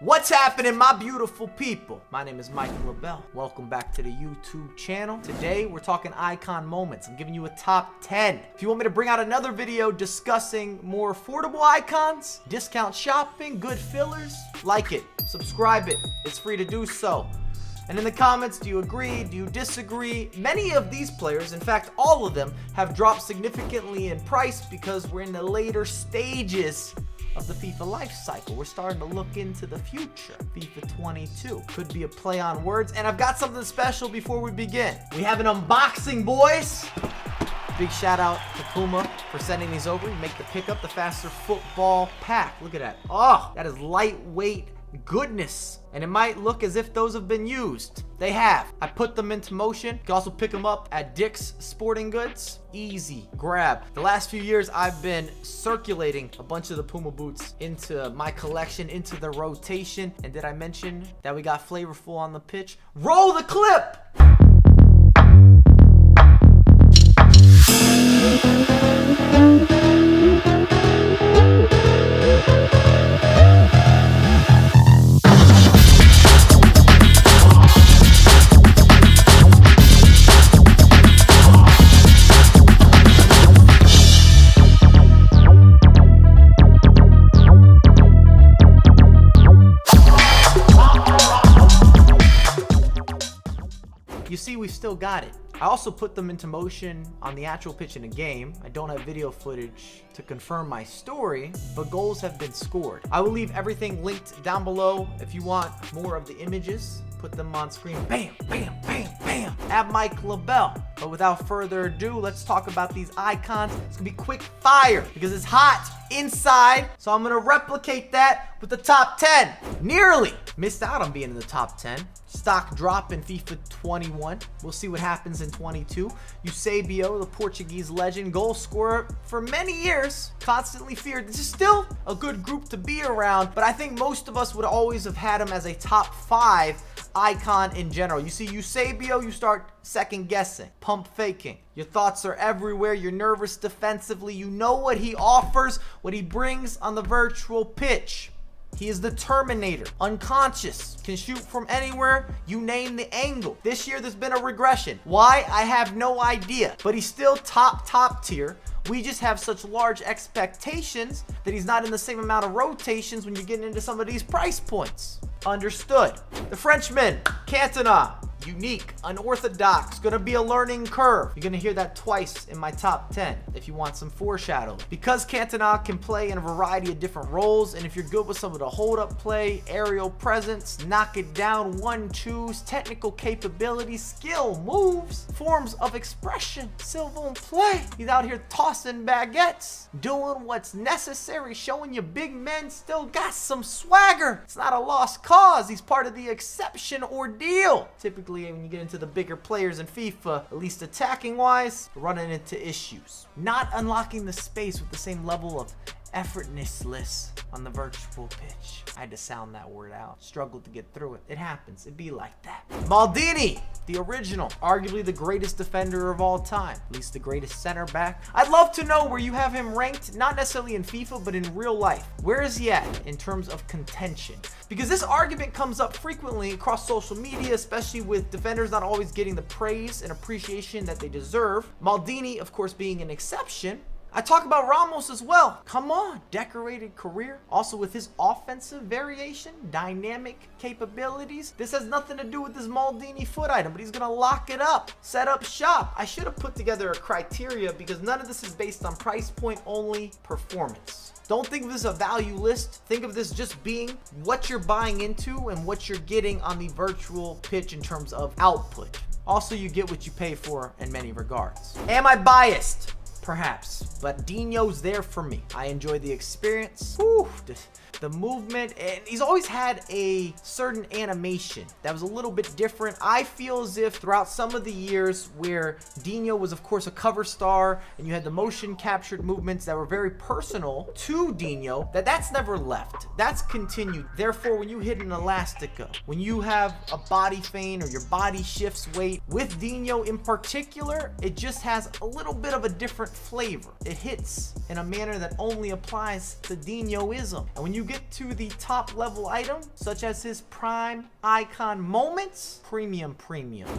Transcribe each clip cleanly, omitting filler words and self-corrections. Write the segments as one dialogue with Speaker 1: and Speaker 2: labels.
Speaker 1: What's happening, my beautiful people? My name is LaBelle. Welcome back to the YouTube channel. Today, we're talking icon moments. I'm giving you a top 10. If you want me to bring out another video discussing more affordable icons, discount shopping, good fillers, like it, subscribe it. It's free to do so. And in the comments, do you agree? Do you disagree? Many of these players, in fact, all of them, have dropped significantly in price because we're in the later stages of the FIFA life cycle. We're starting to look into the future. FIFA 22 could be a play on words. And I've got something special before we begin. We have an unboxing, boys. Big shout out to Puma for sending these over. You make the pickup, the faster football pack. Look at that. Oh, that is lightweight goodness. And it might look as if those have been used. They have. I put them into motion. You can also pick them up at Dick's Sporting Goods. Easy grab. The last few years, I've been circulating a bunch of the Puma boots into my collection, into the rotation. And did I mention that we got flavorful on the pitch? Roll the clip! You see, we still got it. I also put them into motion on the actual pitch in a game. I don't have video footage to confirm my story, but goals have been scored. I will leave everything linked down below. If you want more of the images, put them on screen. Bam, bam, bam, bam. At Mike LaBelle. But without further ado, let's talk about these icons. It's gonna be quick fire because it's hot inside. So I'm gonna replicate that with the top 10. Nearly missed out on being in the top 10. Stock drop in FIFA 21. We'll see what happens in 22. Eusebio, the Portuguese legend, goal scorer for many years, constantly feared. This is still a good group to be around, but I think most of us would always have had him as a top 5 icon in general. You see Eusebio, you start second guessing, pump faking. Your thoughts are everywhere. You're nervous defensively. You know what he offers, what he brings on the virtual pitch. He is the Terminator, unconscious, can shoot from anywhere, you name the angle. This year, there's been a regression. Why? I have no idea, but he's still top tier. We just have such large expectations that he's not in the same amount of rotations when you're getting into some of these price points. Understood. The Frenchman, Cantona. Unique, unorthodox, gonna be a learning curve. You're gonna hear that twice in my top 10 if you want some foreshadowing. Because Cantona can play in a variety of different roles, and if you're good with some of the hold-up play, aerial presence, knock it down, 1-2s, technical capabilities, skill, moves, forms of expression, Silva play. He's out here tossing baguettes, doing what's necessary, showing you big men still got some swagger. It's not a lost cause. He's part of the exception ordeal. Typically, when you get into the bigger players in FIFA, at least attacking wise, running into issues. Not unlocking the space with the same level of effortlessness on the virtual pitch. I had to sound that word out. Struggled to get through it. It happens. It be like that. Maldini, the original, arguably the greatest defender of all time, at least the greatest center back. I'd love to know where you have him ranked, not necessarily in FIFA, but in real life. Where is he at in terms of contention? Because this argument comes up frequently across social media, especially with defenders not always getting the praise and appreciation that they deserve. Maldini, of course, being an exception. I talk about Ramos as well. Come on, decorated career. Also with his offensive variation, dynamic capabilities. This has nothing to do with this Maldini foot item, but he's gonna lock it up, set up shop. I should have put together a criteria because none of this is based on price point, only performance. Don't think of this as a value list. Think of this just being what you're buying into and what you're getting on the virtual pitch in terms of output. Also, you get what you pay for in many regards. Am I biased? Perhaps, but Dino's there for me. I enjoy the experience. Whew, the movement, and he's always had a certain animation that was a little bit different. I feel as if throughout some of the years where Dino was of course a cover star and you had the motion captured movements that were very personal to Dino, that's never left. That's continued. Therefore, when you hit an Elastico, when you have a body feint or your body shifts weight with Dino in particular, it just has a little bit of a different different flavor. It hits in a manner that only applies to Dinoism. And when you get to the top level item, such as his prime icon moments, premium.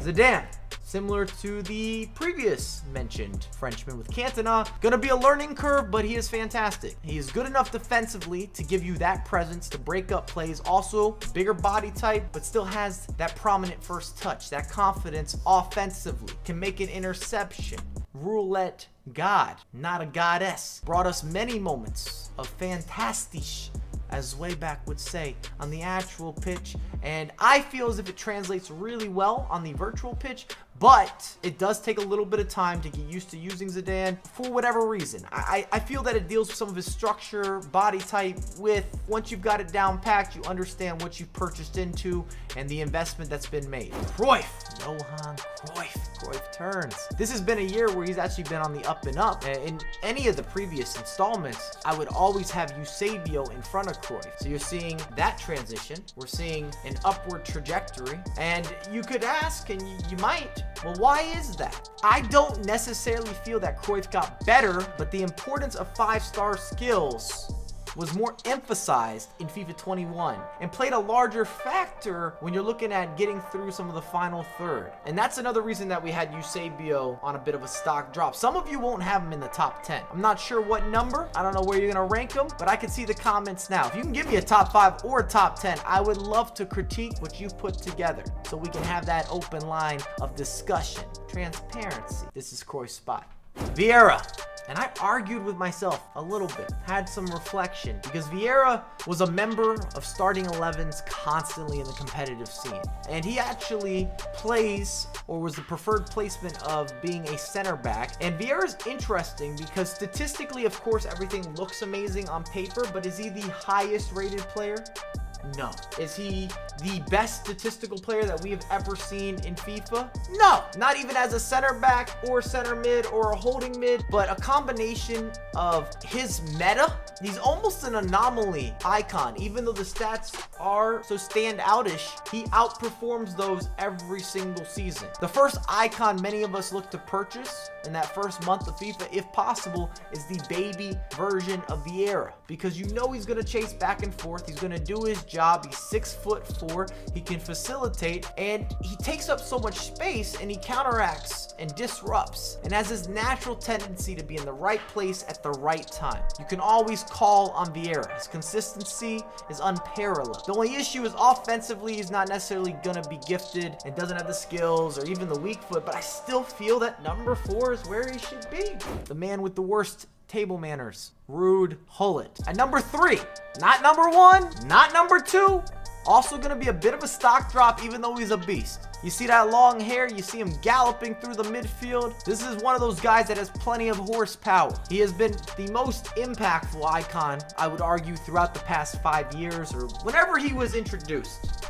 Speaker 1: Zidane, similar to the previous mentioned Frenchman with Cantona, gonna be a learning curve, but he is fantastic. He is good enough defensively to give you that presence to break up plays. Also, bigger body type, but still has that prominent first touch, that confidence offensively, can make an interception. Roulette god, not a goddess. Brought us many moments of fantastisch, as Wayback would say, on the actual pitch. And I feel as if it translates really well on the virtual pitch, but it does take a little bit of time to get used to using Zidane for whatever reason. I feel that it deals with some of his structure, body type with, once you've got it down packed, you understand what you've purchased into and the investment that's been made. Cruyff, Johan Cruyff turns. This has been a year where he's actually been on the up and up. In any of the previous installments, I would always have Eusebio in front of Cruyff. So you're seeing that transition. We're seeing an upward trajectory. And you could ask, and you might, well, why is that? I don't necessarily feel that Cruyff got better, but the importance of 5-star skills was more emphasized in FIFA 21 and played a larger factor when you're looking at getting through some of the final third. And that's another reason that we had Eusebio on a bit of a stock drop. Some of you won't have him in the top 10. I'm not sure what number. I don't know where you're gonna rank him, but I can see the comments now. If you can give me a top 5 or a top 10, I would love to critique what you've put together so we can have that open line of discussion, transparency. This is Cruyff's spot. Vieira. And I argued with myself a little bit, had some reflection, because Vieira was a member of starting 11s constantly in the competitive scene. And he actually plays, or was the preferred placement of being a center back. And Vieira's interesting because statistically, of course, everything looks amazing on paper, but is he the highest rated player? No. Is he the best statistical player that we have ever seen in FIFA? No. Not even as a center back or center mid or a holding mid, but a combination of his meta. He's almost an anomaly icon. Even though the stats are so standoutish, he outperforms those every single season. The first icon many of us look to purchase in that first month of FIFA, if possible, is the baby version of Vieira, because you know he's going to chase back and forth. He's going to do his job. He's 6'4". He can facilitate, and he takes up so much space, and he counteracts and disrupts and has his natural tendency to be in the right place at the right time. You can always call on Vieira. His consistency is unparalleled. The only issue is offensively, he's not necessarily going to be gifted and doesn't have the skills or even the weak foot, but I still feel that number 4 is where he should be. The man with the worst table manners, Ruud Gullit. At number 3, not number 1, not number 2. Also going to be a bit of a stock drop, even though he's a beast. You see that long hair, you see him galloping through the midfield. This is one of those guys that has plenty of horsepower. He has been the most impactful icon, I would argue, throughout the past 5 years or whenever he was introduced.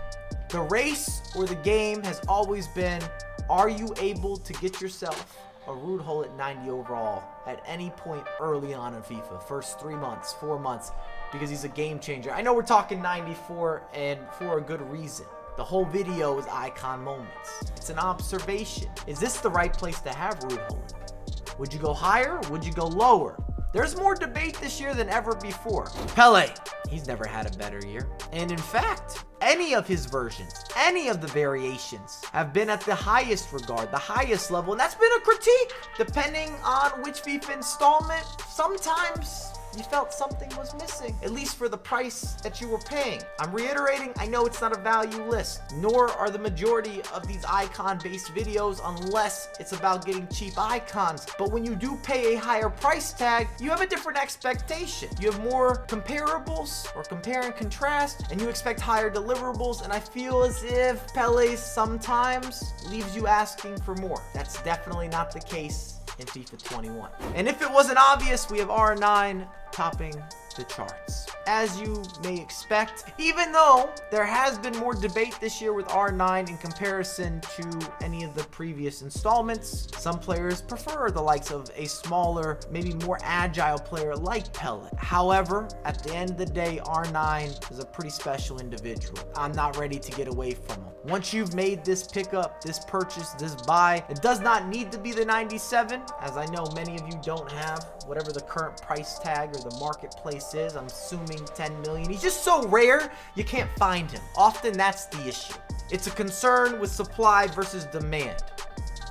Speaker 1: The race or the game has always been, are you able to get yourself a Ruud Gullit 90 overall at any point early on in FIFA? First 3 months, 4 months, because he's a game changer. I know we're talking 94 and for a good reason. The whole video is icon moments. It's an observation. Is this the right place to have Ruud Gullit? Would you go higher? Would you go lower? There's more debate this year than ever before. Pele, he's never had a better year. And in fact, any of his versions, any of the variations have been at the highest regard, the highest level. And that's been a critique. Depending on which FIFA installment, sometimes you felt something was missing, at least for the price that you were paying. I'm reiterating, I know it's not a value list, nor are the majority of these icon-based videos unless it's about getting cheap icons. But when you do pay a higher price tag, you have a different expectation. You have more comparables or compare and contrast, and you expect higher deliverables, and I feel as if Pele sometimes leaves you asking for more. That's definitely not the case in FIFA 21. And if it wasn't obvious, we have R9 topping the charts. As you may expect, even though there has been more debate this year with R9 in comparison to any of the previous installments, some players prefer the likes of a smaller, maybe more agile player like Pele. However, at the end of the day, R9 is a pretty special individual. I'm not ready to get away from him. Once you've made this pickup, this purchase, this buy, it does not need to be the 97, as I know many of you don't have whatever the current price tag or the marketplace is. I'm assuming 10 million. He's just so rare, you can't find him. Often that's the issue. It's a concern with supply versus demand.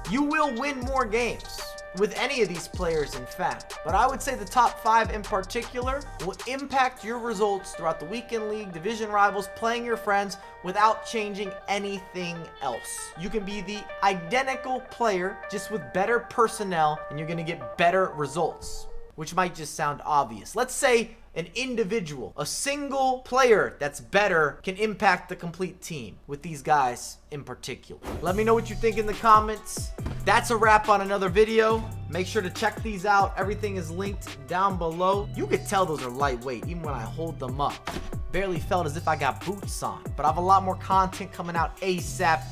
Speaker 1: You will win more games with any of these players, in fact, but I would say the top 5 in particular will impact your results throughout the weekend league, division rivals, playing your friends without changing anything else. You can be the identical player just with better personnel and you're gonna get better results, which might just sound obvious. Let's say an individual, a single player that's better can impact the complete team with these guys in particular. Let me know what you think in the comments. That's a wrap on another video. Make sure to check these out. Everything is linked down below. You could tell those are lightweight even when I hold them up. Barely felt as if I got boots on, but I have a lot more content coming out ASAP.